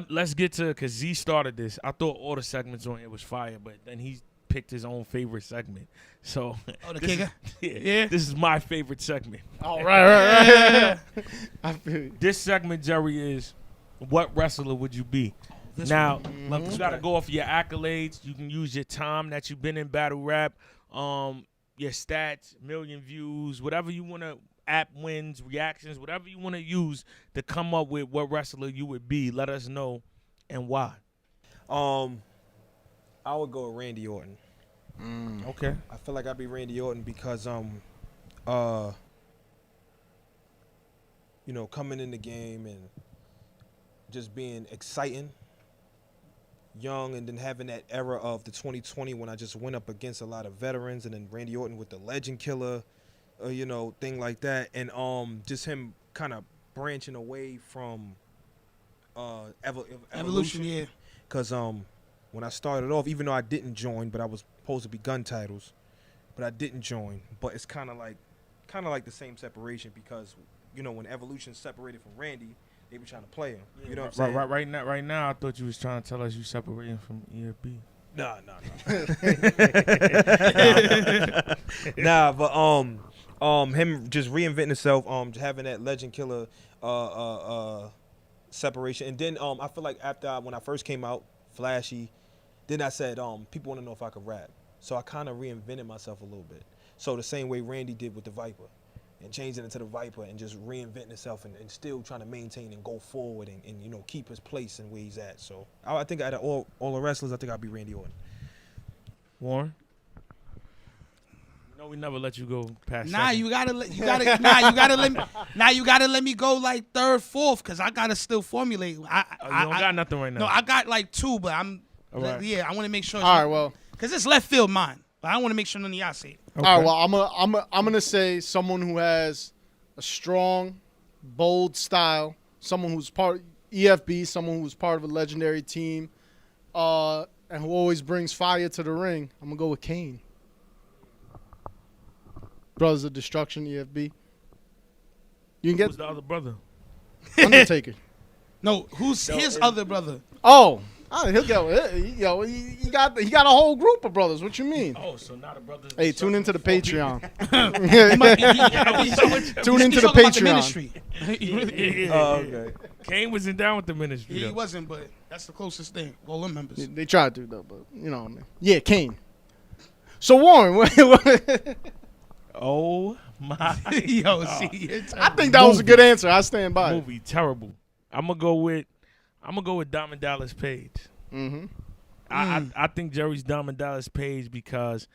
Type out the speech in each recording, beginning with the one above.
let's get to, because Z started this. I thought all the segments on here was fire, but then he picked his own favorite segment. So the kicker? Yeah. This is my favorite segment. All right. I feel you. This segment, Jerry, is what wrestler would you be? Now, you got to go off your accolades. You can use your time that you've been in battle rap, your stats, million views, whatever you want to, app wins, reactions, whatever you want to use to come up with what wrestler you would be. Let us know and why. I would go with Randy Orton. Okay. I feel like I'd be Randy Orton because coming in the game and just being exciting, young, and then having that era of the 2020 when I just went up against a lot of veterans, and then Randy Orton with the Legend Killer, thing like that, and just him kind of branching away from Evolution. Yeah. Because when I started off, even though I didn't join, but I was supposed to be gun titles, but I didn't join. But it's kind of like the same separation because when Evolution separated from Randy, they were trying to play him. You know what I'm saying? Right now, I thought you was trying to tell us you separating from EFB. Nah. Nah, but him just reinventing himself, having that Legend Killer separation, and then I feel like when I first came out, flashy, then I said people want to know if I could rap, so I kind of reinvented myself a little bit. So the same way Randy did with the Viper, and changing it to the Viper, and just reinventing himself, and still trying to maintain and go forward, and keep his place and where he's at. So I think out of all the wrestlers, I think I'd be Randy Orton. Warren. We never let you go past. You gotta let me go like third, fourth, because I gotta still formulate. You don't got nothing right now. No, I got like two, but I want to make sure. All right, well, because it's left field mine, but I want to make sure none of y'all say it. Okay. All right, well, I'm gonna say someone who has a strong, bold style, someone who's part of EFB, someone who's part of a legendary team, and who always brings fire to the ring. I'm gonna go with Kane. Brothers of Destruction, EFB. You can get Who's the other brother? Undertaker. No, who's his other brother? Oh, he'll go. He got a whole group of brothers. What you mean? Oh, so not a brother. Hey, tune into the Patreon. Tune Tune into the Patreon. ministry. Okay. Kane wasn't down with the ministry. He wasn't, but that's the closest thing. All them members. They tried to though, but you know what I mean. Yeah, Kane. So Warren, what? Oh my! Yo, see, I think that was a good answer. I stand by it. Movie terrible. I'm gonna go with Diamond Dallas Page. Mm-hmm. I think Jerry's Diamond Dallas Page because,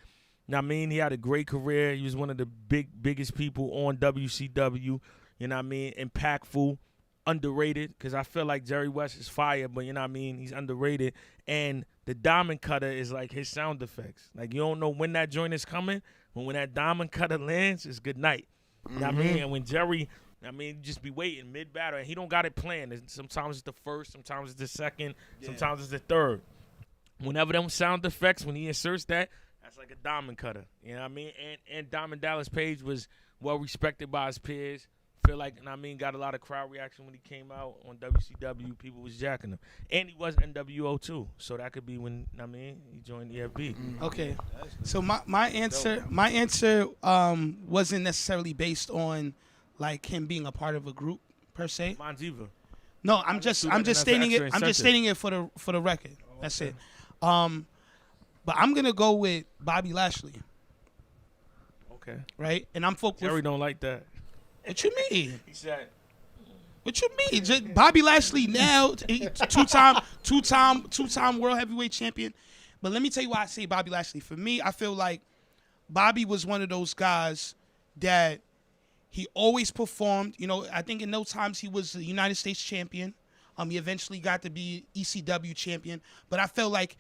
he had a great career. He was one of the biggest people on WCW. Impactful, underrated. Because I feel like Jerry Wess is fire, but he's underrated. And the Diamond Cutter is like his sound effects. Like you don't know when that joint is coming. When that Diamond Cutter lands, it's good night. You know what I mean? And when Jerry, you just be waiting mid-battle, and he don't got it planned. Sometimes it's the first, sometimes it's the second, sometimes it's the third. Whenever them sound effects, when he inserts that, that's like a Diamond Cutter. You know what I mean? And Diamond Dallas Page was well respected by his peers. Feel like, got a lot of crowd reaction when he came out on WCW. People was jacking him. And he was NWO too. So that could be when, he joined EFB. Okay. So my answer wasn't necessarily based on like him being a part of a group per se. Mine's either. No, I'm just stating it. I'm just stating it for the record. That's it. But I'm gonna go with Bobby Lashley. Okay. Right? And I'm focused. Jerry don't like that. What you mean? He said. What you mean? Just Bobby Lashley now, two-time world heavyweight champion. But let me tell you why I say Bobby Lashley. For me, I feel like Bobby was one of those guys that he always performed. I think in those times he was the United States champion. He eventually got to be ECW champion. But I felt like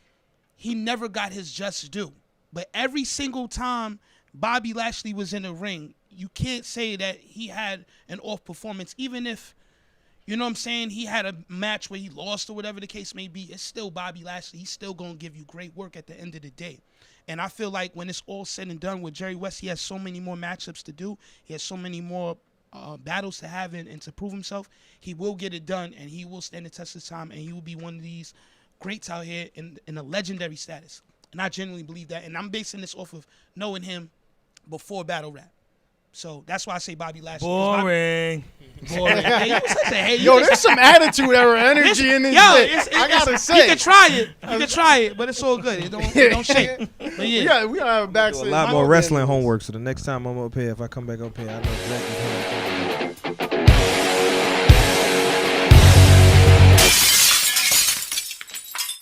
he never got his just due. But every single time Bobby Lashley was in the ring, you can't say that he had an off performance, even if, he had a match where he lost or whatever the case may be. It's still Bobby Lashley. He's still going to give you great work at the end of the day. And I feel like when it's all said and done with Jerry West, he has so many more matchups to do. He has so many more battles to have and to prove himself, he will get it done, and he will stand the test of time, and he will be one of these greats out here in a legendary status. And I genuinely believe that, and I'm basing this off of knowing him before battle rap. So that's why I say Bobby Lashley. Boring. Boring. Hey, you such a hater. Yo, there's some attitude era energy in this shit. I gotta say. You can try it. You can try it, but it's all good. It don't shake. But yeah. We gotta have a Do backstage. a lot more wrestling homework. So the next time I'm up here, if I come back up here, I know exactly how